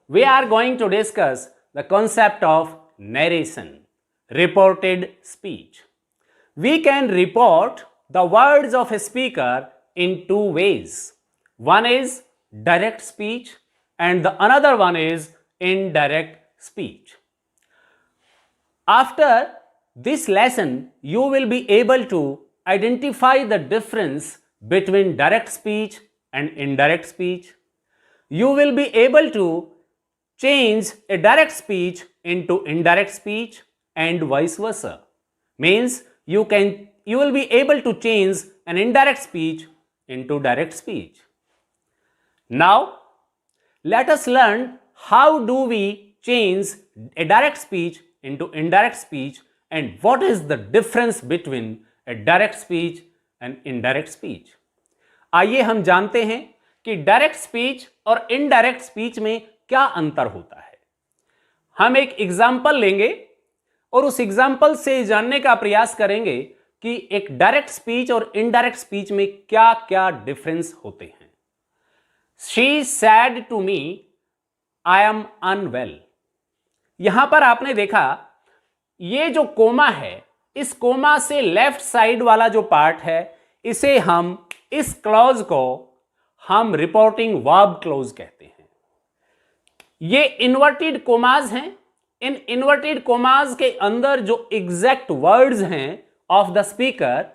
we are going to discuss the concept of narration, reported speech. We can report the words of a speaker in two ways. One is direct speech and the another one is indirect speech. After this lesson, you will be able to identify the difference between direct speech and indirect speech. You will be able to change a direct speech into indirect speech and vice versa. Means you will be able to change an indirect speech into direct speech. Now, let us learn how do we change a direct speech into indirect speech and what is the difference between a direct speech and indirect speech. आइए हम जानते हैं कि direct speech और indirect speech में क्या अंतर होता है। हम एक एग्जाम्पल लेंगे और उस एग्जाम्पल से जानने का प्रयास करेंगे कि एक डायरेक्ट स्पीच और इनडायरेक्ट स्पीच में क्या क्या डिफरेंस होते हैं। She said to me, I am unwell. यहां पर आपने देखा ये जो कोमा है, इस कोमा से लेफ्ट साइड वाला जो पार्ट है, इसे हम इस क्लॉज को हम रिपोर्टिंग वर्ब क्लॉज कहते हैं। ये इन्वर्टेड कोमाज हैं। इन इन्वर्टेड कोमाज के अंदर जो एग्जैक्ट वर्ड्स हैं ऑफ द स्पीकर,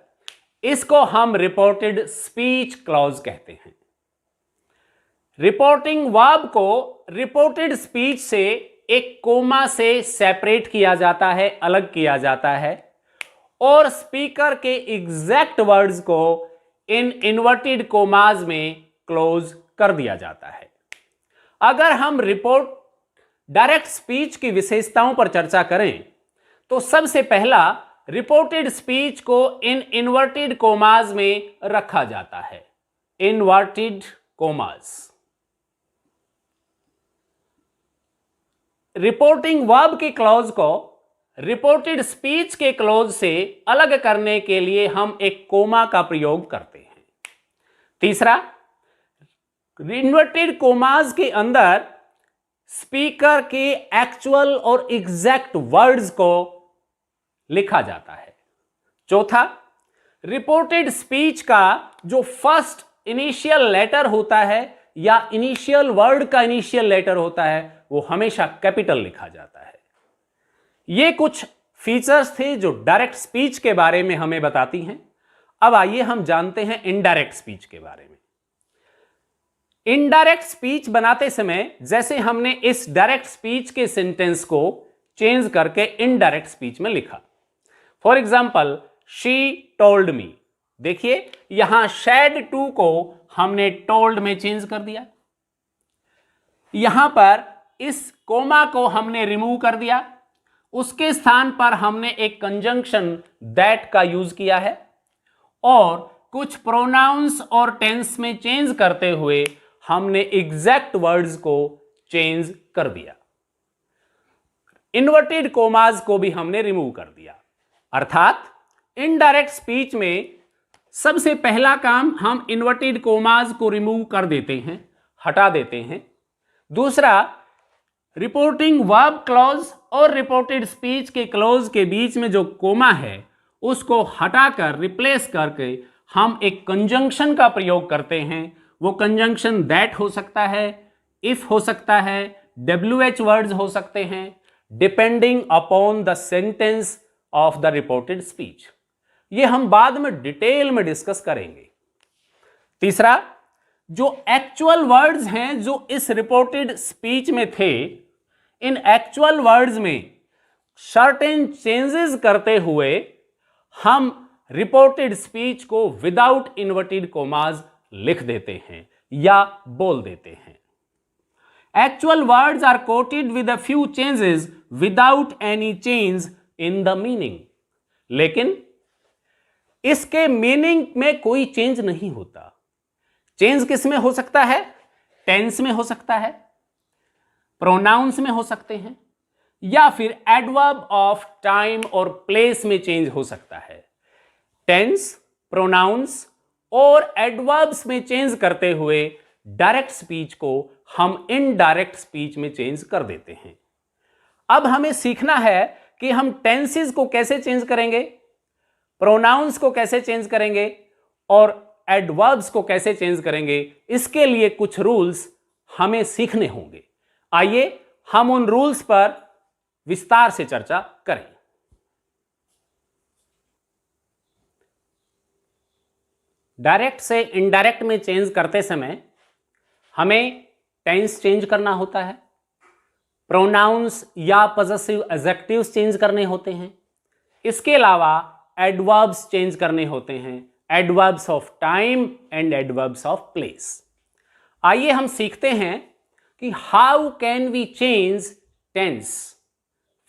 इसको हम रिपोर्टेड स्पीच क्लॉज कहते हैं। रिपोर्टिंग वर्ब को रिपोर्टेड स्पीच से एक कोमा से सेपरेट किया जाता है, अलग किया जाता है, और स्पीकर के एग्जैक्ट वर्ड्स को इन इन्वर्टेड कोमाज में क्लोज कर दिया जाता है। अगर हम डायरेक्ट स्पीच की विशेषताओं पर चर्चा करें तो सबसे पहला रिपोर्टेड स्पीच को इन इन्वर्टेड कोमाज में रखा जाता है। इन्वर्टेड कोमाज रिपोर्टिंग वर्ब के क्लॉज को रिपोर्टेड स्पीच के क्लॉज से अलग करने के लिए हम एक कोमा का प्रयोग करते हैं। तीसरा, इन्वर्टेड कोमाज के अंदर स्पीकर के एक्चुअल और एग्जैक्ट वर्ड्स को लिखा जाता है। चौथा, रिपोर्टेड स्पीच का जो फर्स्ट इनिशियल लेटर होता है या इनिशियल वर्ड का इनिशियल लेटर होता है, वो हमेशा कैपिटल लिखा जाता है। ये कुछ फीचर्स थे जो डायरेक्ट स्पीच के बारे में हमें बताती हैं। अब आइए हम जानते हैं इनडायरेक्ट स्पीच के बारे में। इनडायरेक्ट स्पीच बनाते समय जैसे हमने इस डायरेक्ट स्पीच के सेंटेंस को चेंज करके इनडायरेक्ट स्पीच में लिखा। फॉर एग्जाम्पल, शी टोल्ड मी। देखिए यहां शैड टू को हमने टोल्ड में चेंज कर दिया। यहां पर इस कोमा को हमने रिमूव कर दिया, उसके स्थान पर हमने एक कंजंक्शन दैट का यूज किया है और कुछ प्रोनाउंस और टेंस में चेंज करते हुए हमने एग्जैक्ट वर्ड्स को चेंज कर दिया। इन्वर्टेड कोमाज को भी हमने रिमूव कर दिया। अर्थात इनडायरेक्ट स्पीच में सबसे पहला काम हम इन्वर्टेड कोमाज को रिमूव कर देते हैं, हटा देते हैं। दूसरा, रिपोर्टिंग वर्ब क्लॉज और रिपोर्टेड स्पीच के क्लॉज के बीच में जो कोमा है उसको हटाकर रिप्लेस करके हम एक कंजंक्शन का प्रयोग करते हैं। वो कंजंक्शन दैट हो सकता है, इफ हो सकता है, WH वर्ड्स हो सकते हैं, depending upon the sentence of the reported speech. ये हम बाद में डिटेल में डिस्कस करेंगे। तीसरा, जो एक्चुअल वर्ड्स हैं जो इस रिपोर्टेड स्पीच में थे, इन एक्चुअल वर्ड्स में सर्टेन चेंजेस करते हुए हम रिपोर्टेड स्पीच को विदाउट इन्वर्टेड कोमाज लिख देते हैं या बोल देते हैं। Actual words are quoted with a few changes without any change in the meaning. लेकिन इसके मीनिंग में कोई चेंज नहीं होता। चेंज किस में हो सकता है? टेंस में हो सकता है, प्रोनाउंस में हो सकते हैं, या फिर एडवर्ब ऑफ टाइम और प्लेस में चेंज हो सकता है। टेंस, प्रोनाउंस और एडवर्ब्स में चेंज करते हुए डायरेक्ट स्पीच को हम इनडायरेक्ट स्पीच में चेंज कर देते हैं। अब हमें सीखना है कि हम टेंसेस को कैसे चेंज करेंगे, प्रोनाउंस को कैसे चेंज करेंगे और एडवर्ब्स को कैसे चेंज करेंगे। इसके लिए कुछ रूल्स हमें सीखने होंगे। आइए हम उन रूल्स पर विस्तार से चर्चा करें। डायरेक्ट से इनडायरेक्ट में चेंज करते समय हमें टेंस चेंज करना होता है, प्रोनाउंस या पॉजेसिव एडजेक्टिव्स चेंज करने होते हैं, इसके अलावा एडवर्ब्स चेंज करने होते हैं, adverbs of time and adverbs of place. आइए हम सीखते हैं कि how can we change tense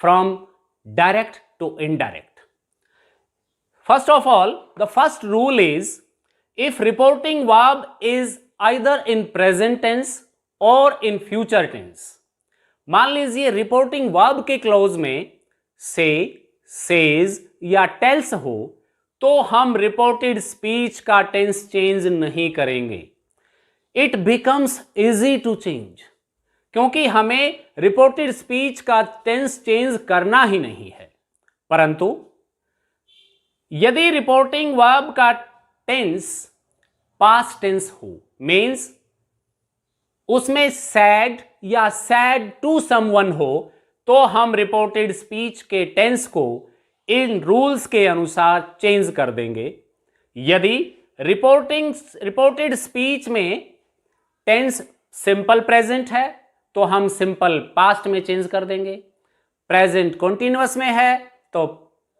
from direct to indirect. First of all, the first rule is if reporting verb is either in present tense or in future tense। मान लीजिए reporting verb के close में से, says या tales हो तो हम reported speech का टेंस चेंज नहीं करेंगे। It becomes easy to change, क्योंकि हमें रिपोर्टेड स्पीच का टेंस चेंज करना ही नहीं है। परंतु यदि रिपोर्टिंग वर्ब का टेंस पास्ट टेंस हो, मीन्स उसमें सैड या सैड टू समवन हो, तो हम रिपोर्टेड स्पीच के टेंस को इन रूल्स के अनुसार चेंज कर देंगे। यदि रिपोर्टेड स्पीच में टेंस सिंपल प्रेजेंट है तो हम सिंपल पास्ट में चेंज कर देंगे, प्रेजेंट कॉन्टिन्यूअस में है तो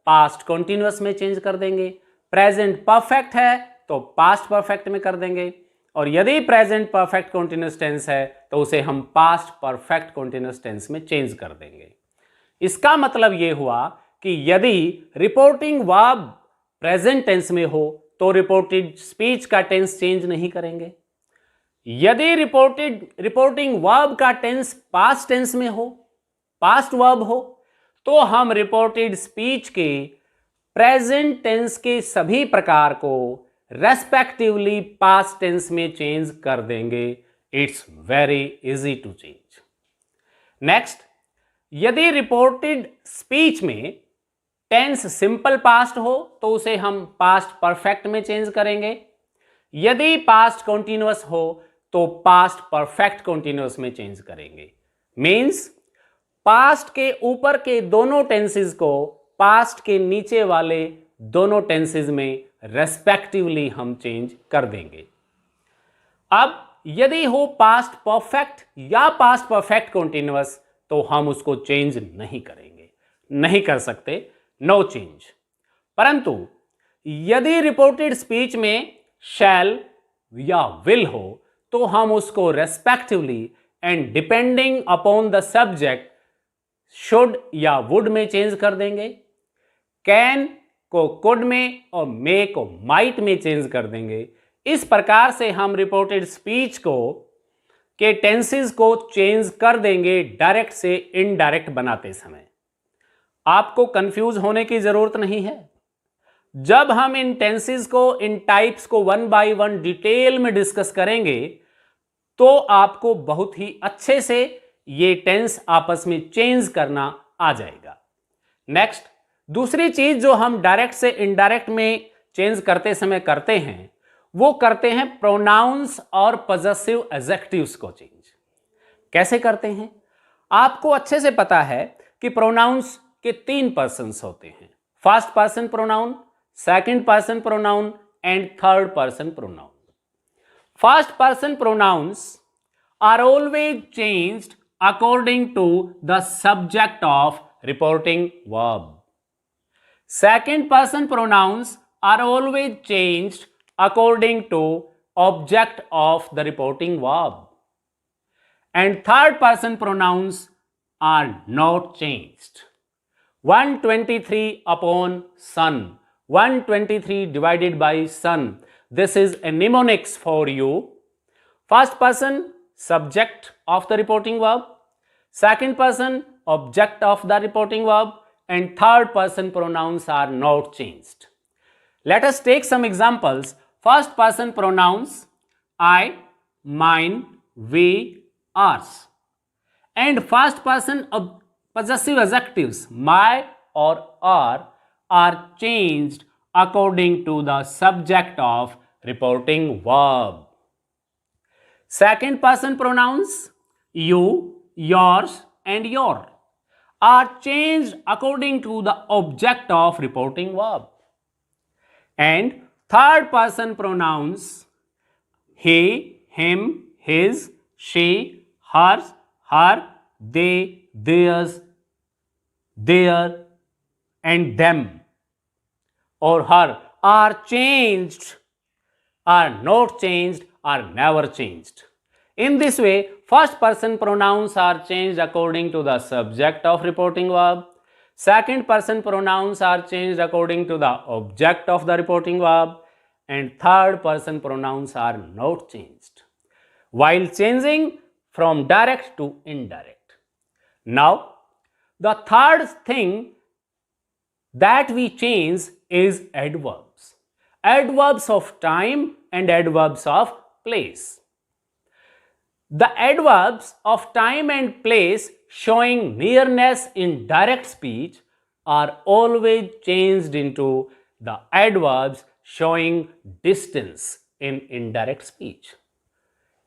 पास्ट कॉन्टिन्यूअस में चेंज कर देंगे, प्रेजेंट परफेक्ट है तो पास्ट परफेक्ट में कर देंगे, और यदि प्रेजेंट परफेक्ट कॉन्टिन्यूअस टेंस है तो उसे हम पास्ट परफेक्ट कॉन्टिन्यूअस टेंस में चेंज कर देंगे। इसका मतलब यह हुआ कि यदि रिपोर्टिंग वर्ब प्रेजेंट टेंस में हो तो रिपोर्टेड स्पीच का टेंस चेंज नहीं करेंगे। यदि रिपोर्टिंग वर्ब का टेंस पास्ट टेंस में हो, पास्ट वर्ब हो, तो हम रिपोर्टेड स्पीच के प्रेजेंट टेंस के सभी प्रकार को रेस्पेक्टिवली पास्ट टेंस में चेंज कर देंगे। It's very easy to change. Next, यदि रिपोर्टेड स्पीच में टेंस सिंपल पास्ट हो तो उसे हम पास्ट परफेक्ट में चेंज करेंगे। यदि पास्ट कॉन्टिन्यूअस हो तो पास्ट परफेक्ट कॉन्टिन्यूअस में चेंज करेंगे। मीन्स पास्ट के ऊपर के दोनों टेंसेस को पास्ट के नीचे वाले दोनों टेंसेस में रेस्पेक्टिवली हम चेंज कर देंगे। अब यदि हो पास्ट परफेक्ट या पास्ट परफेक्ट कॉन्टिन्यूअस तो हम उसको चेंज नहीं करेंगे, नहीं कर सकते, नो चेंज। परंतु यदि रिपोर्टेड स्पीच में शैल या विल हो तो हम उसको respectively and depending upon the subject should या वुड में चेंज कर देंगे। कैन को कुड में और मे को माइट में चेंज कर देंगे। इस प्रकार से हम रिपोर्टेड स्पीच को के टेंसेस को चेंज कर देंगे डायरेक्ट से इनडायरेक्ट बनाते समय। आपको कंफ्यूज होने की जरूरत नहीं है। जब हम इन टेंसेस को, इन टाइप्स को वन बाय वन डिटेल में डिस्कस करेंगे तो आपको बहुत ही अच्छे से ये टेंस आपस में चेंज करना आ जाएगा। नेक्स्ट, दूसरी चीज जो हम डायरेक्ट से इनडायरेक्ट में चेंज करते समय करते हैं वो करते हैं प्रोनाउंस और पॉजेसिव एडजेक्टिव्स को चेंज। कैसे करते हैं? आपको अच्छे से पता है कि प्रोनाउंस के 3 पर्सन्स होते हैं, first person pronoun, second person pronoun and third person pronoun. First person pronouns are always changed according to the subject of reporting verb. Second person pronouns are always changed according to object of the reporting verb. And third person pronouns are not changed. 123 upon sun, 123 divided by sun. This is a mnemonics for you. First person subject of the reporting verb, second person object of the reporting verb, and third person pronouns are not changed. Let us take some examples. First person pronouns I, mine, we, ours. And first person of possessive adjectives my or our are changed according to the subject of reporting verb. Second person pronouns you, yours, and your are changed according to the object of reporting verb. And third person pronouns he, him, his, she, hers, her, they, theirs, their, and them or her are changed, are not changed, are never changed. In this way, first person pronouns are changed according to the subject of reporting verb. Second person pronouns are changed according to the object of the reporting verb. And third person pronouns are not changed, while changing from direct to indirect. Now, the third thing that we change is adverbs. Adverbs of time and adverbs of place. The adverbs of time and place showing nearness in direct speech are always changed into the adverbs showing distance in indirect speech.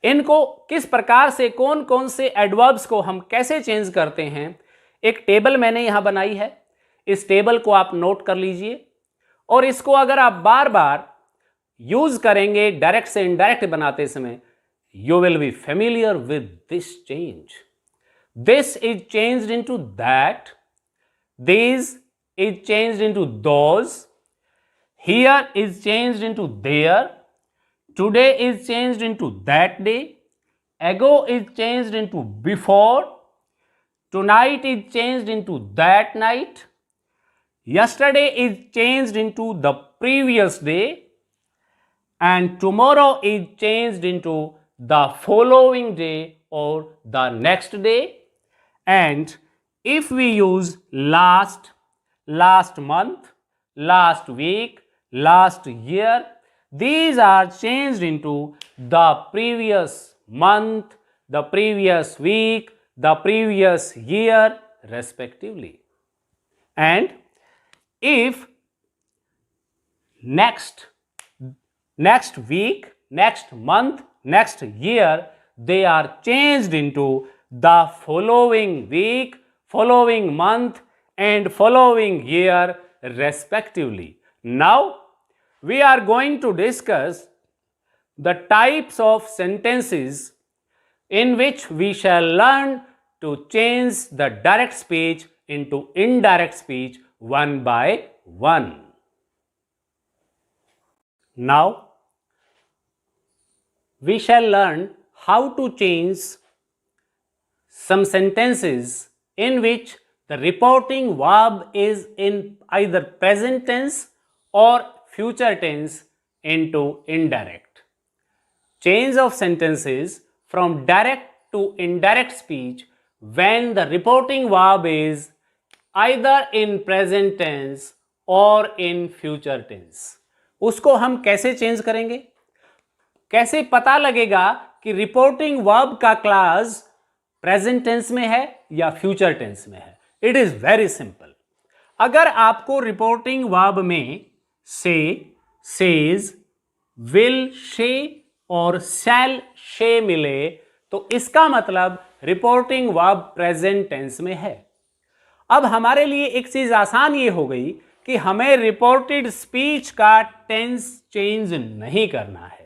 इनको किस प्रकार से कौन कौन से adverbs को हम कैसे चेंज करते हैं, एक टेबल मैंने यहां बनाई है. इस टेबल को आप नोट कर लीजिए और इसको अगर आप बार बार यूज करेंगे डायरेक्ट से इनडायरेक्ट बनाते समय, you will be familiar with this change. This is changed into that, these is changed into those, here is changed into there, today is changed into that day, ago is changed into before, tonight is changed into that night, yesterday is changed into the previous day, and tomorrow is changed into the following day or the next day. And if we use last, last month, last week, last year, these are changed into the previous month, the previous week, the previous year respectively. And if next week, next month, next year, they are changed into the following week, following month, and following year respectively. Now, we are going to discuss the types of sentences in which we shall learn to change the direct speech into indirect speech one by one. Now, we shall learn how to change some sentences in which the reporting verb is in either present tense or future tense into indirect. Change of sentences from direct to indirect speech when the reporting verb is either in present tense or in future tense. उसको हम कैसे change करेंगे, कैसे पता लगेगा कि reporting verb का class present tense में है या फ्यूचर टेंस में है? It is very simple. अगर आपको रिपोर्टिंग वर्ब में से, सेज, विल, शे और शैल शे मिले तो इसका मतलब रिपोर्टिंग वर्ब प्रेजेंट टेंस में है. अब हमारे लिए एक चीज आसान ये हो गई कि हमें रिपोर्टेड स्पीच का टेंस चेंज नहीं करना है.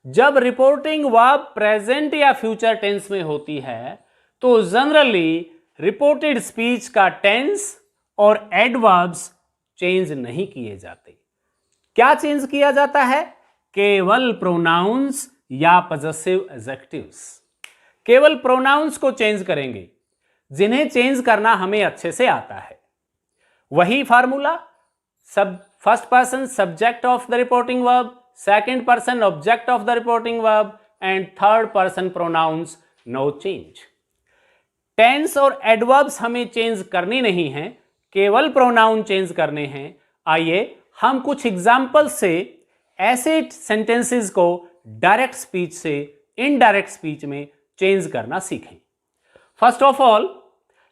जब रिपोर्टिंग वर्ब प्रेजेंट या फ्यूचर टेंस में होती है तो जनरली रिपोर्टेड स्पीच का टेंस और एडवर्ब्स चेंज नहीं किए जाते. क्या चेंज किया जाता है? केवल प्रोनाउंस या पजेसिव एडजेक्टिव्स. केवल प्रोनाउंस को चेंज करेंगे जिन्हें चेंज करना हमें अच्छे से आता है. वही formula, first person subject of the reporting verb, second person object of the reporting verb and third person pronouns, no change. Tense और एडवर्ब्स हमें चेंज करनी नहीं है, केवल प्रोनाउन चेंज करने हैं. आइए हम कुछ एग्जाम्पल से ऐसे सेंटेंसेस को डायरेक्ट स्पीच से इनडायरेक्ट स्पीच में चेंज करना सीखें। First of all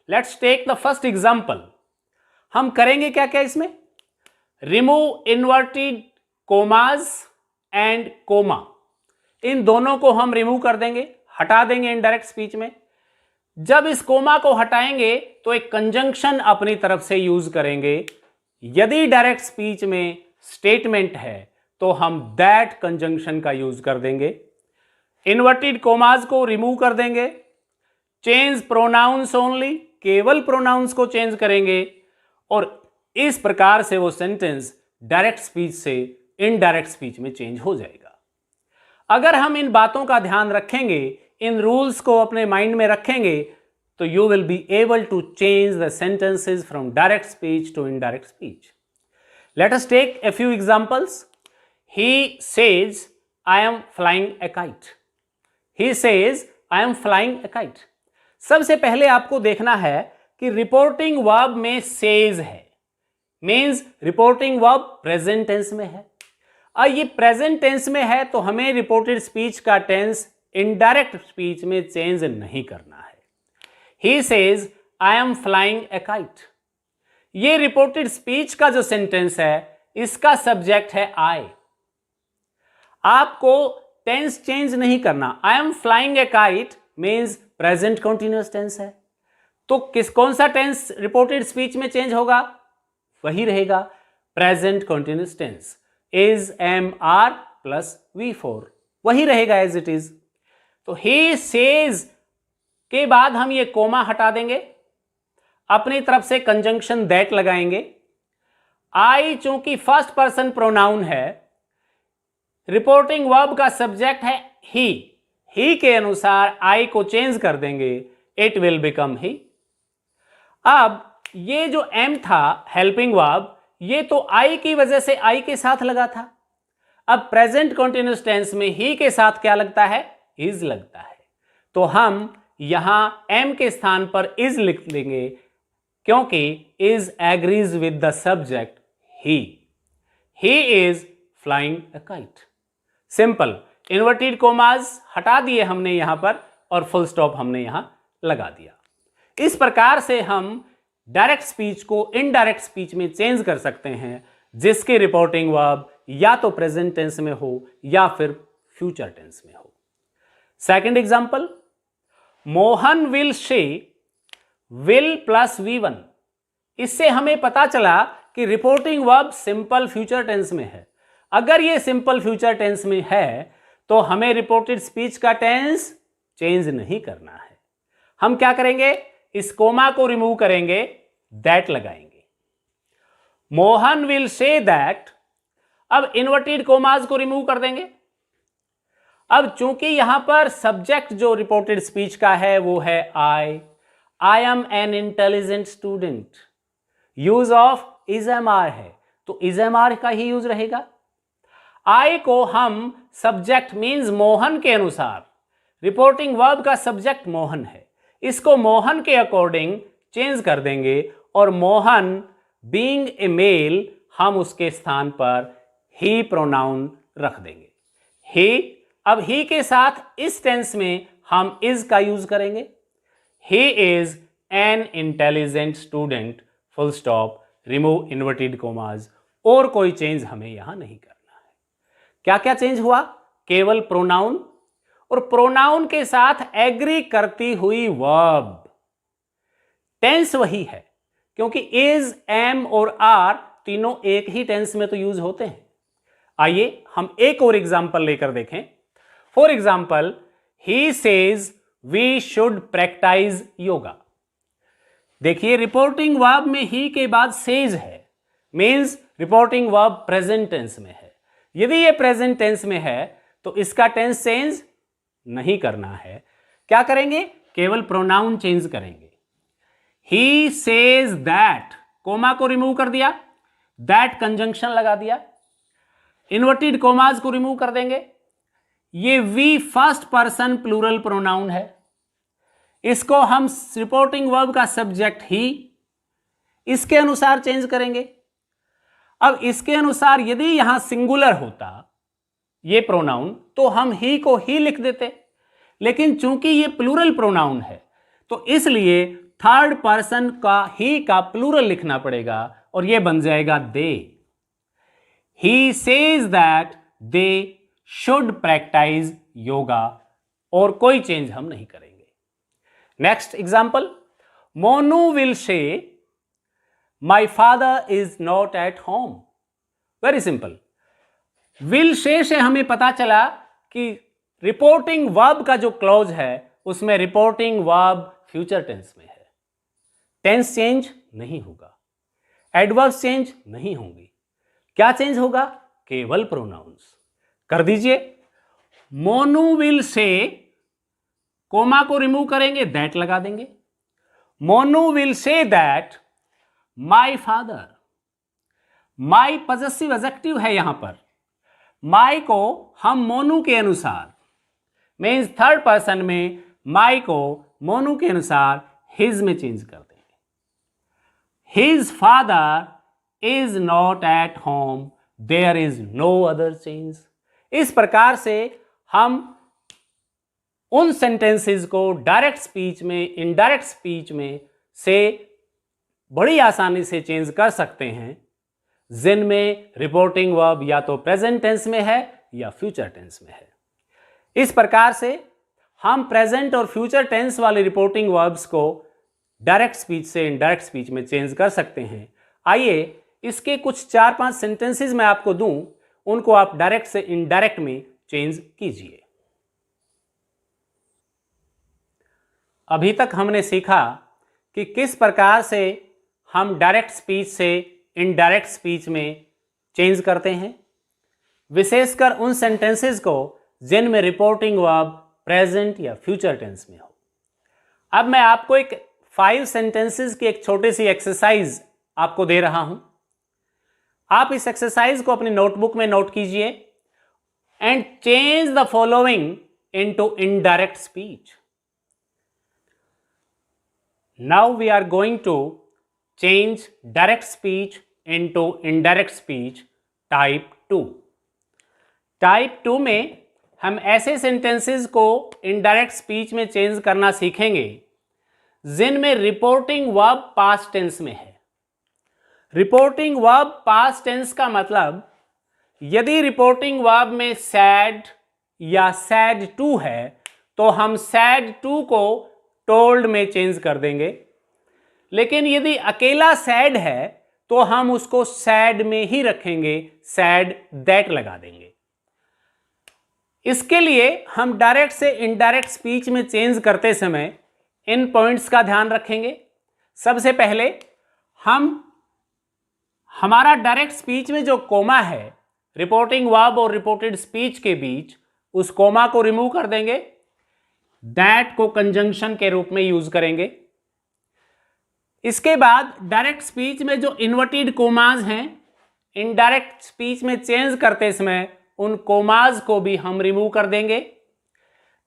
let's take the first example. हम करेंगे क्या क्या इसमें? Remove inverted commas and comma, इन दोनों को हम रिमूव कर देंगे, हटा देंगे इनडायरेक्ट स्पीच में। जब इस कोमा को हटाएंगे तो एक कंजंक्शन अपनी तरफ से यूज करेंगे। यदि डायरेक्ट स्पीच में स्टेटमेंट है तो हम दैट कंजंक्शन का यूज कर देंगे। इन्वर्टेड कोमास को रिमूव कर देंगे। चेंज प्रोनाउंस ओनली, केवल प्रोनाउंस को चेंज करेंगे और इस प्रकार से वो सेंटेंस डायरेक्ट स्पीच से इनडायरेक्ट स्पीच में चेंज हो जाएगा। अगर हम इन बातों का ध्यान रखेंगे, इन रूल्स को अपने माइंड में रखेंगे, तो you will be able to change the sentences from direct speech to indirect speech. Let us take a few examples. He says, I am flying a kite. He says, I am flying a kite. सबसे पहले आपको देखना है कि reporting verb में says है, means reporting verb present tense में है। और ये प्रेजेंट टेंस में है तो हमें रिपोर्टेड स्पीच का टेंस इनडायरेक्ट स्पीच में चेंज नहीं करना है। He says, I am flying a kite. ये रिपोर्टेड स्पीच का जो सेंटेंस है इसका सब्जेक्ट है आई। आपको टेंस चेंज नहीं करना। I am flying a kite means present continuous tense है, तो कौन सा टेंस रिपोर्टेड स्पीच में चेंज होगा? वही रहेगा present continuous tense, is am are plus V4, वही रहेगा एज इट इज। तो ही सेज के बाद हम ये कोमा हटा देंगे, अपनी तरफ से कंजंक्शन दैट लगाएंगे। आई चूंकि फर्स्ट पर्सन प्रोनाउन है, रिपोर्टिंग वर्ब का सब्जेक्ट है ही के अनुसार आई को चेंज कर देंगे, इट विल बिकम ही। अब ये जो एम था हेल्पिंग वर्ब, ये तो आई की वजह से आई के साथ लगा था। अब प्रेजेंट कंटिन्यूअस टेंस में ही के साथ क्या लगता है? इज लगता है। तो हम यहां एम के स्थान पर इज लिख देंगे क्योंकि is agrees with the subject he is flying a kite. Simple. Inverted commas हटा दिए हमने यहां पर और फुल स्टॉप हमने यहां लगा दिया। इस प्रकार से हम डायरेक्ट स्पीच को इनडायरेक्ट स्पीच में चेंज कर सकते हैं, जिसके रिपोर्टिंग वर्ब या तो प्रेजेंट टेंस में हो या फिर फ्यूचर टेंस में हो। Second example, Mohan will say will plus V1। इससे हमें पता चला कि reporting verb simple future tense में है। अगर ये सिंपल फ्यूचर टेंस में है तो हमें रिपोर्टेड स्पीच का टेंस चेंज नहीं करना है। हम क्या करेंगे? इस कोमा को रिमूव करेंगे, दैट लगाएंगे। Mohan will say that. अब इन्वर्टेड कोमास को रिमूव कर देंगे। अब चूंकि यहां पर सब्जेक्ट जो रिपोर्टेड स्पीच का है वो है I am an intelligent student, use of is am are है तो इज एम आर का ही यूज रहेगा। आई को हम सब्जेक्ट मीन्स मोहन के अनुसार, रिपोर्टिंग वर्ब का सब्जेक्ट मोहन है, इसको मोहन के अकॉर्डिंग चेंज कर देंगे और मोहन बीइंग ए मेल हम उसके स्थान पर ही प्रोनाउन रख देंगे। ही, अब ही के साथ इस टेंस में हम इज का यूज करेंगे। He is an intelligent student, full stop, remove inverted commas, और कोई चेंज हमें यहां नहीं करना है। क्या क्या चेंज हुआ? केवल प्रोनाउन और प्रोनाउन के साथ एग्री करती हुई वर्ब। टेंस वही है क्योंकि इज, एम और आर तीनों एक ही टेंस में तो यूज होते हैं। आइए हम एक और एग्जांपल लेकर देखें। For example, he says we should practise yoga. देखिए रिपोर्टिंग वर्ब में ही के बाद सेज है, means reporting verb present tense में है। यदि ये प्रेजेंट टेंस में है तो इसका टेंस चेंज नहीं करना है। क्या करेंगे? केवल प्रोनाउन चेंज करेंगे। ही सेज दैट, कोमा को रिमूव कर दिया, दैट कंजंक्शन लगा दिया, इन्वर्टेड कोमास को रिमूव कर देंगे। ये we first person plural pronoun है, इसको हम रिपोर्टिंग वर्ब का सब्जेक्ट ही इसके अनुसार चेंज करेंगे। अब इसके अनुसार यदि यहां सिंगुलर होता ये प्रोनाउन तो हम ही को ही लिख देते, लेकिन चूंकि ये प्लूरल प्रोनाउन है तो इसलिए थर्ड पर्सन का ही का प्लूरल लिखना पड़ेगा और ये बन जाएगा they. He says that they should practise yoga, और कोई चेंज हम नहीं करेंगे। Next example, Monu will say my father is not at home. Very simple, will say हमें पता चला कि रिपोर्टिंग वर्ब का जो क्लॉज है उसमें रिपोर्टिंग वर्ब फ्यूचर टेंस में है। टेंस चेंज नहीं होगा, एडवर्ब्स चेंज नहीं होंगी, क्या चेंज होगा? केवल प्रोनाउंस। कर दीजिए, मोनू विल से, कोमा को रिमूव करेंगे, दैट लगा देंगे। Monu will say that my father, my possessive adjective है यहां पर। माई को हम मोनू के अनुसार, मीन्स थर्ड पर्सन में माई को मोनू के अनुसार हिज में चेंज कर देंगे। His father is not at home, there is no other change. इस प्रकार से हम उन सेंटेंसेस को डायरेक्ट स्पीच में, इनडायरेक्ट स्पीच में से बड़ी आसानी से चेंज कर सकते हैं जिनमें रिपोर्टिंग वर्ब या तो प्रेजेंट टेंस में है या फ्यूचर टेंस में है। इस प्रकार से हम प्रेजेंट और फ्यूचर टेंस वाले रिपोर्टिंग वर्ब्स को डायरेक्ट स्पीच से इनडायरेक्ट स्पीच में चेंज कर सकते हैं। आइए इसके कुछ 4-5 सेंटेंसेस मैं आपको दूं, उनको आप डायरेक्ट से इनडायरेक्ट में चेंज कीजिए। अभी तक हमने सीखा कि किस प्रकार से हम डायरेक्ट स्पीच से इनडायरेक्ट स्पीच में चेंज करते हैं, विशेषकर उन सेंटेंसेस को जिनमें रिपोर्टिंग वर्ब प्रेजेंट या फ्यूचर टेंस में हो। अब मैं आपको एक 5 सेंटेंसेस की एक छोटी सी एक्सरसाइज आपको दे रहा हूं। आप इस एक्सरसाइज को अपनी नोटबुक में नोट कीजिए and change the following into indirect speech. Now we are going to change direct speech into indirect speech type 2। Type 2 में हम ऐसे सेंटेंसेस को इनडायरेक्ट स्पीच में चेंज करना सीखेंगे जिनमें रिपोर्टिंग वर्ब पास्ट टेंस में है। रिपोर्टिंग वर्ब पास्ट टेंस का मतलब, यदि रिपोर्टिंग वर्ब में सैड या सैड टू है तो हम सैड टू को टोल्ड में चेंज कर देंगे, लेकिन यदि अकेला सैड है तो हम उसको सैड में ही रखेंगे, सैड दैट लगा देंगे। इसके लिए हम डायरेक्ट से इनडायरेक्ट स्पीच में चेंज करते समय इन पॉइंट्स का ध्यान रखेंगे। सबसे पहले हम हमारा डायरेक्ट स्पीच में जो कोमा है रिपोर्टिंग वर्ब और रिपोर्टेड स्पीच के बीच, उस कोमा को रिमूव कर देंगे, दैट को कंजंक्शन के रूप में यूज करेंगे। इसके बाद डायरेक्ट स्पीच में जो इन्वर्टेड कोमाज हैं, इनडायरेक्ट स्पीच में चेंज करते समय उन कोमाज को भी हम रिमूव कर देंगे।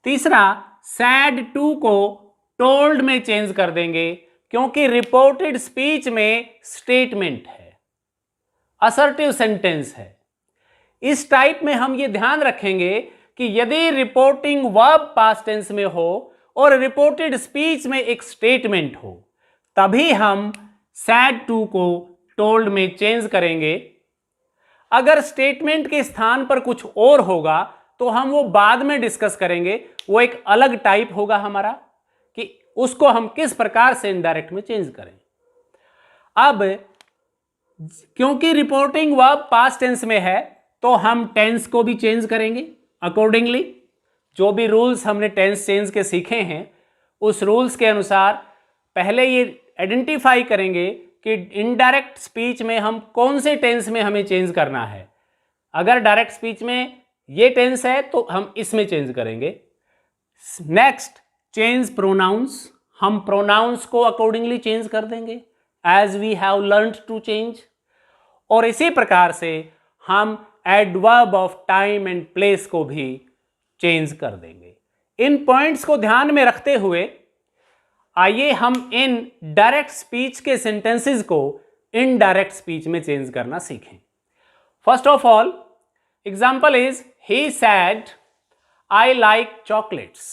तीसरा, सैड टू को टोल्ड में चेंज कर देंगे, क्योंकि रिपोर्टेड स्पीच में स्टेटमेंट है, असर्टिव सेंटेंस है। इस टाइप में हम ये ध्यान रखेंगे कि यदि रिपोर्टिंग वर्ब पास्ट टेंस में हो और रिपोर्टेड स्पीच में एक स्टेटमेंट हो, तभी हम सैड टू को टोल्ड में चेंज करेंगे। अगर स्टेटमेंट के स्थान पर कुछ और होगा तो हम वो बाद में डिस्कस करेंगे, वो एक अलग टाइप होगा हमारा, कि उसको हम किस प्रकार से इनडायरेक्ट में चेंज करें। अब क्योंकि रिपोर्टिंग वर्ब पास्ट टेंस में है तो हम टेंस को भी चेंज करेंगे अकॉर्डिंगली। जो भी रूल्स हमने टेंस चेंज के सीखे हैं उस रूल्स के अनुसार पहले ये आइडेंटिफाई करेंगे कि इनडायरेक्ट स्पीच में हम कौन से टेंस में हमें चेंज करना है। अगर डायरेक्ट स्पीच में ये टेंस है तो हम इसमें चेंज करेंगे। Next, change pronouns. हम प्रोनाउंस को अकॉर्डिंगली चेंज कर देंगे as we have learned to change. और इसी प्रकार से हम adverb of time and place को भी चेंज कर देंगे। इन पॉइंट्स को ध्यान में रखते हुए आइए हम इन डायरेक्ट स्पीच के सेंटेंसेस को इनडायरेक्ट स्पीच में चेंज करना सीखें। First of all, example is, he said I like chocolates.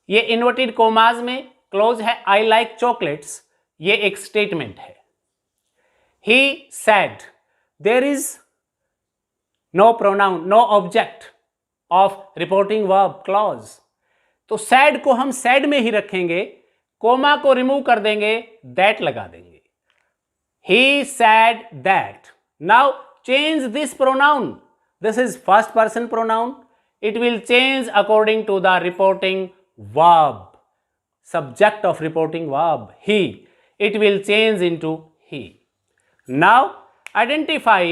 ये इन्वर्टेड कोमाज में क्लोज है आई लाइक चॉकलेट्स, ये एक स्टेटमेंट है। He said, there is no pronoun, no object of reporting verb clause, तो सैड को हम सैड में ही रखेंगे, कोमा को रिमूव कर देंगे, दैट लगा देंगे। He said that. Now change this pronoun. This is first person pronoun. It will change according to the reporting verb. Subject of reporting verb, he. It will change into he. Now identify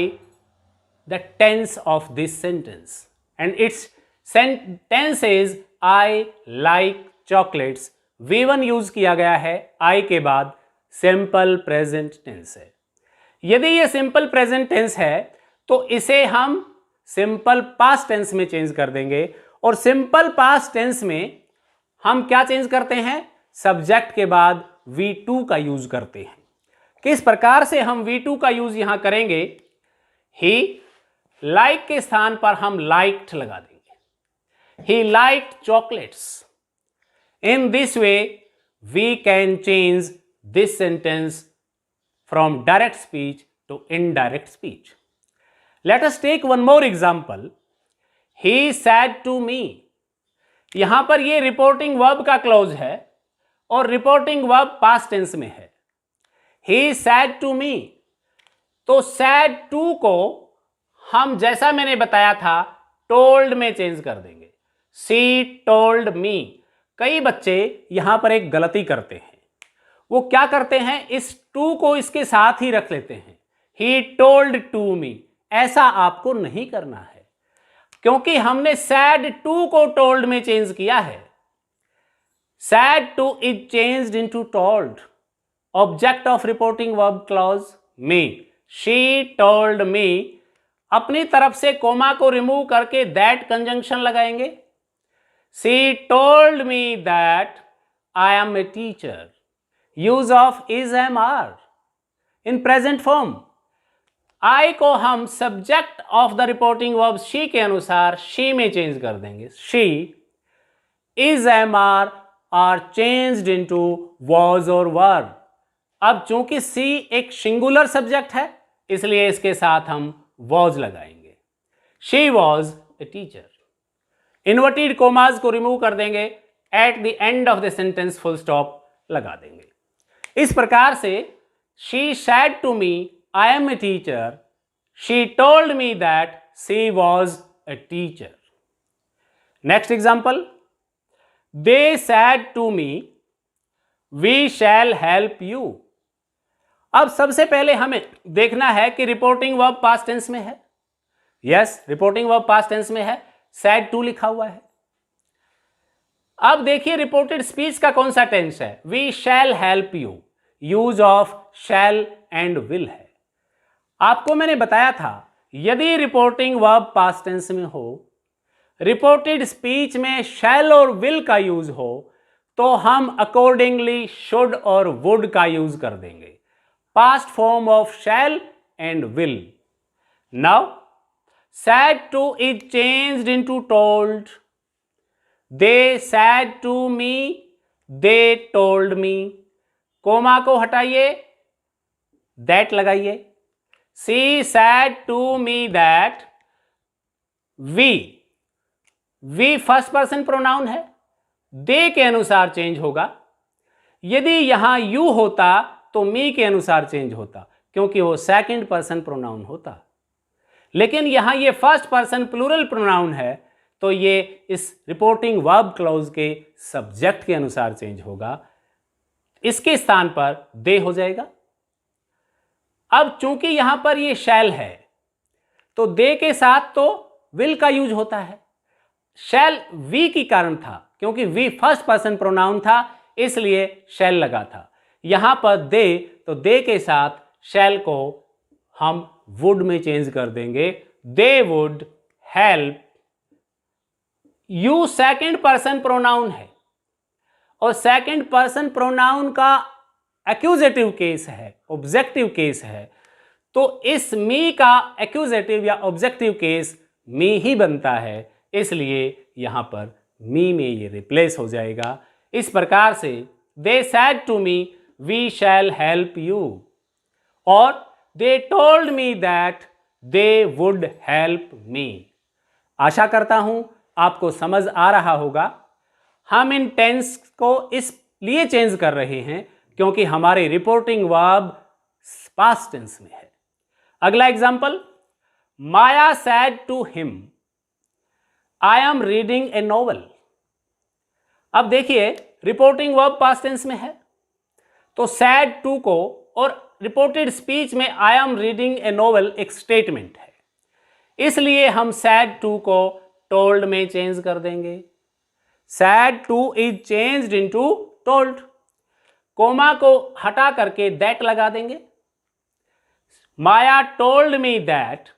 the tense of this sentence. And its tense is I like chocolates. V1 use किया गया है, I के बाद simple present tense है। यदि ये simple present tense है तो इसे हम सिंपल पास्ट टेंस में चेंज कर देंगे, और सिंपल पास्ट टेंस में हम क्या चेंज करते हैं, सब्जेक्ट के बाद V2 का यूज करते हैं। किस प्रकार से हम V2 का यूज यहां करेंगे, ही लाइक के स्थान पर हम लाइक्ड लगा देंगे, he liked chocolates. In this way we can change this sentence from direct speech to indirect speech. Let us take one more example. He said to me. यहां पर ये रिपोर्टिंग वर्ब का क्लॉज है और reporting verb past tense में है। He said to me, तो said to को हम जैसा मैंने बताया था told में चेंज कर देंगे, she told me। कई बच्चे यहां पर एक गलती करते हैं, वो क्या करते हैं, इस टू को इसके साथ ही रख लेते हैं, ही टोल्ड टू मी। ऐसा आपको नहीं करना है, क्योंकि हमने सैड टू को टोल्ड में चेंज किया है। Said to is changed into told, object of reporting verb clause me, she told me. अपनी तरफ से कोमा को रिमूव करके दैट कंजंक्शन लगाएंगे, she told me that I am a teacher. Use of is am are in present form. I को हम subject of the reporting verb she के अनुसार शी में चेंज कर देंगे, she. Is am are changed into was और were. अब चूंकि सी एक सिंगुलर सब्जेक्ट है इसलिए इसके साथ हम वॉज लगाएंगे, she was a teacher. Inverted commas को रिमूव कर देंगे, at the end of the sentence full stop लगा देंगे। इस प्रकार से she said to me I am a teacher, she told me that she was a teacher. Next example, they said to me we shall help you. अब सबसे पहले हमें देखना है कि रिपोर्टिंग वर्ब पास्ट टेंस में है। Yes, reporting verb past tense में है, said to लिखा हुआ है। अब देखिए रिपोर्टेड स्पीच का कौन सा टेंस है, we shall help you. Use of shall and will है। आपको मैंने बताया था यदि रिपोर्टिंग वर्ब पास्ट टेंस में हो, रिपोर्टेड स्पीच में शैल और विल का यूज हो, तो हम अकॉर्डिंगली शुड और वुड का यूज कर देंगे, past form of shall and will. Now said to is changed into told. They said to me, they told me. Comma को हटाइए, that लगाइए। She said to me that, we first person pronoun है, दे के अनुसार change होगा। यदि यहां you होता तो मी के अनुसार चेंज होता, क्योंकि वो सेकंड पर्सन प्रोनाउन होता। लेकिन यहां ये फर्स्ट पर्सन प्लूरल प्रोनाउन है, तो ये इस रिपोर्टिंग वर्ब क्लॉज के सब्जेक्ट के अनुसार चेंज होगा, इसके स्थान पर दे हो जाएगा। अब चूंकि यहां पर ये शैल है तो दे के साथ तो विल का यूज होता है। शैल वी की कारण था, क्योंकि वी फर्स्ट पर्सन प्रोनाउन था इसलिए शैल लगा था। यहां पर दे, तो दे के साथ शैल को हम वुड में चेंज कर देंगे, दे would help you. Second person pronoun है और सेकंड पर्सन प्रोनाउन का एक्यूजेटिव केस है, ऑब्जेक्टिव केस है, तो इस मी का एक्यूजेटिव या ऑब्जेक्टिव केस मी ही बनता है, इसलिए यहां पर मी में ये रिप्लेस हो जाएगा। इस प्रकार से they said to me we shall help you, और they told me that they would help me. आशा करता हूं आपको समझ आ रहा होगा। हम इन टेंस को इसलिए चेंज कर रहे हैं क्योंकि हमारी रिपोर्टिंग वर्ब पास्ट टेंस में है। अगला example, Maya said to him I am reading a novel. अब देखिए रिपोर्टिंग वर्ब पास्ट टेंस में है, तो सैड टू को और रिपोर्टेड स्पीच में I am reading a novel एक स्टेटमेंट है, इसलिए हम सैड टू को टोल्ड में चेंज कर देंगे। Said to is changed into told. Comma को हटा करके दैट लगा देंगे। माया टोल्ड मी दैट,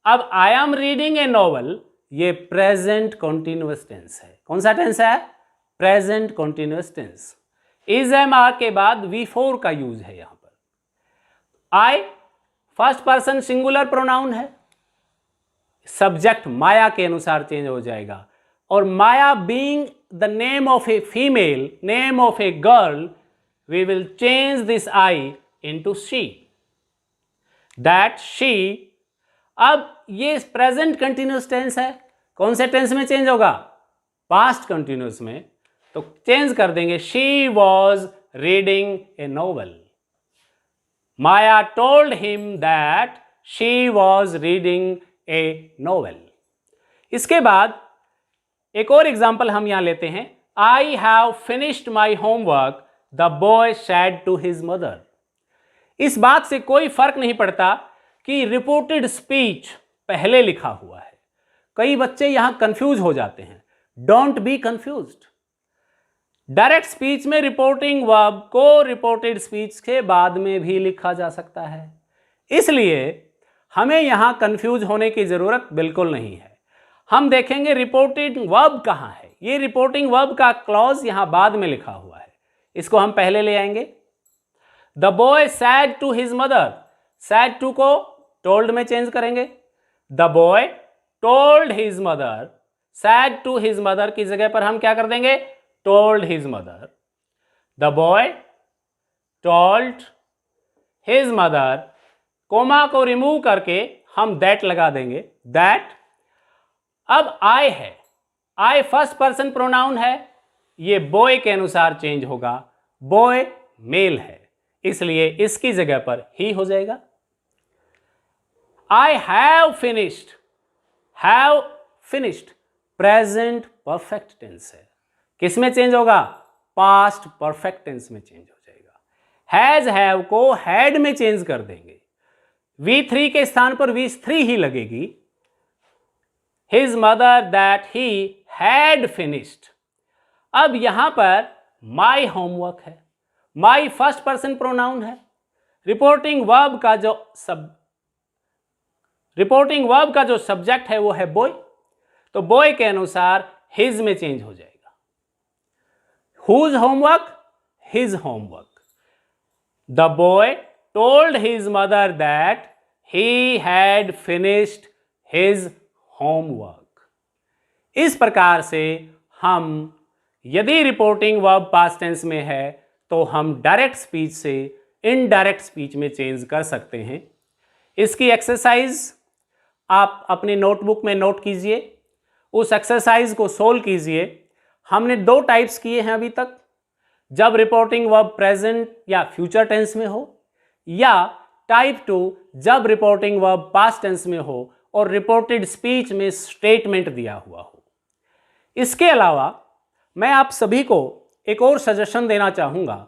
अब I am reading a novel, ये प्रेजेंट कॉन्टिन्यूअस टेंस है। कौन सा टेंस है? Present continuous tense. Is am are के बाद V4 का यूज है यहां पर। I first person singular pronoun है, सब्जेक्ट माया के अनुसार चेंज हो जाएगा, और Maya being the name of a female, name of a girl, we will change this I into she, that she. अब ये प्रेजेंट कंटिन्यूअस टेंस है, कौन से टेंस में चेंज होगा? पास्ट कंटिन्यूअस में, तो चेंज कर देंगे she was reading a novel. Maya told him that she was reading a novel. इसके बाद एक और एग्जाम्पल हम यहां लेते हैं, I have finished my homework the boy said to his mother. इस बात से कोई फर्क नहीं पड़ता कि रिपोर्टेड स्पीच पहले लिखा हुआ है। कई बच्चे यहां कंफ्यूज हो जाते हैं। Don't be confused. Direct speech में रिपोर्टिंग वर्ब को रिपोर्टेड स्पीच के बाद में भी लिखा जा सकता है, इसलिए हमें यहां कंफ्यूज होने की जरूरत बिल्कुल नहीं है। हम देखेंगे रिपोर्टेड वर्ब कहां है। ये रिपोर्टिंग वर्ब का क्लॉज यहां बाद में लिखा हुआ है, इसको हम पहले ले आएंगे। The boy said to his mother, said to को टोल्ड में चेंज करेंगे। The boy told his mother, said to his mother की जगह पर हम क्या कर देंगे? Told his mother. The boy told his mother, comma को रिमूव करके हम दैट लगा देंगे, दैट। अब आई है, आई फर्स्ट पर्सन प्रोनाउन है, ये बॉय के अनुसार चेंज होगा। बॉय मेल है, इसलिए इसकी जगह पर ही हो जाएगा। I have finished, have finished present perfect tense है, किस में चेंज होगा? पास्ट परफेक्ट टेंस में चेंज हो जाएगा। हैज हैव को हैड में चेंज कर देंगे, V3 के स्थान पर V3 ही लगेगी। His mother that he had finished. अब यहां पर माई होमवर्क है, माई फर्स्ट पर्सन प्रोनाउन है। रिपोर्टिंग वर्ब का जो सब्जेक्ट है वो है बॉय, तो बॉय के अनुसार हिज में चेंज हो जाएगा। Whose homework? His homework. The boy told his mother that he had finished his homework। इस प्रकार से हम यदि रिपोर्टिंग वर्ब पास्ट टेंस में है तो हम डायरेक्ट स्पीच से इनडायरेक्ट स्पीच में चेंज कर सकते हैं। इसकी एक्सरसाइज आप अपनी नोटबुक में नोट कीजिए, उस एक्सरसाइज को सोल्व कीजिए। हमने 2 टाइप्स किए हैं अभी तक, जब रिपोर्टिंग वर्ब प्रेजेंट या फ्यूचर टेंस में हो, या टाइप 2 जब रिपोर्टिंग वर्ब पास्ट टेंस में हो और रिपोर्टेड स्पीच में स्टेटमेंट दिया हुआ हो। इसके अलावा मैं आप सभी को एक और सजेशन देना चाहूँगा।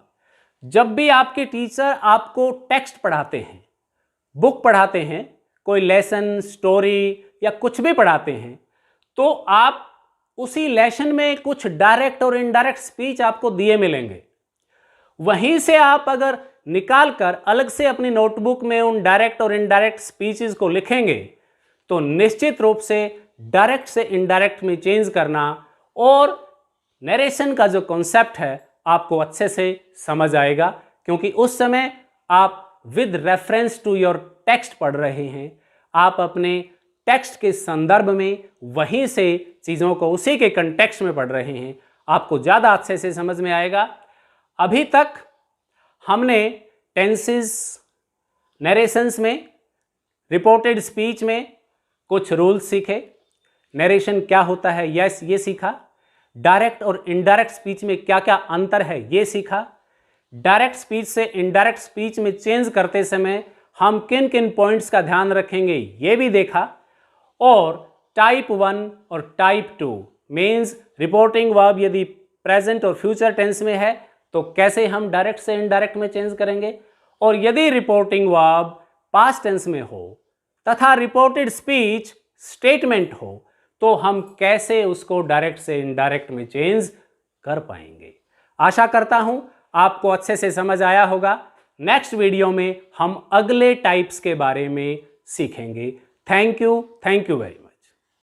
जब भी आपके टीचर आपको टेक्स्ट पढ़ाते हैं, बुक पढ़ाते हैं, कोई लेसन, स्टोरी या कुछ भी पढ़ाते हैं, तो आप उसी लेसन में कुछ डायरेक्ट और इनडायरेक्ट स्पीच आपको दिए मिलेंगे। वहीं से आप अगर निकाल कर अलग से अपनी नोटबुक में उन डायरेक्ट और इनडायरेक्ट स्पीचेस को लिखेंगे तो निश्चित रूप से डायरेक्ट से इनडायरेक्ट में चेंज करना और नरेशन का जो कॉन्सेप्ट है आपको अच्छे से समझ आएगा, क्योंकि उस समय आप with reference to your text पढ़ रहे हैं, आप अपने टेक्स्ट के संदर्भ में वहीं से चीज़ों को उसी के कंटेक्स्ट में पढ़ रहे हैं, आपको ज़्यादा अच्छे से समझ में आएगा। अभी तक हमने टेंसेस, नरेशंस में, रिपोर्टेड स्पीच में कुछ रूल्स सीखे। नरेशन क्या होता है ये सीखा। डायरेक्ट और इनडायरेक्ट स्पीच में क्या क्या अंतर है ये सीखा। डायरेक्ट स्पीच से इनडायरेक्ट स्पीच में चेंज करते समय हम किन किन पॉइंट्स का ध्यान रखेंगे ये भी देखा। और टाइप 1 और टाइप 2 मीन्स रिपोर्टिंग वर्ब यदि प्रेजेंट और फ्यूचर टेंस में है तो कैसे हम डायरेक्ट से इनडायरेक्ट में चेंज करेंगे, और यदि रिपोर्टिंग वर्ब पास्ट टेंस में हो तथा रिपोर्टेड स्पीच स्टेटमेंट हो तो हम कैसे उसको डायरेक्ट से इनडायरेक्ट में चेंज कर पाएंगे। आशा करता हूं आपको अच्छे से समझ आया होगा। नेक्स्ट वीडियो में हम अगले टाइप्स के बारे में सीखेंगे। Thank you very much.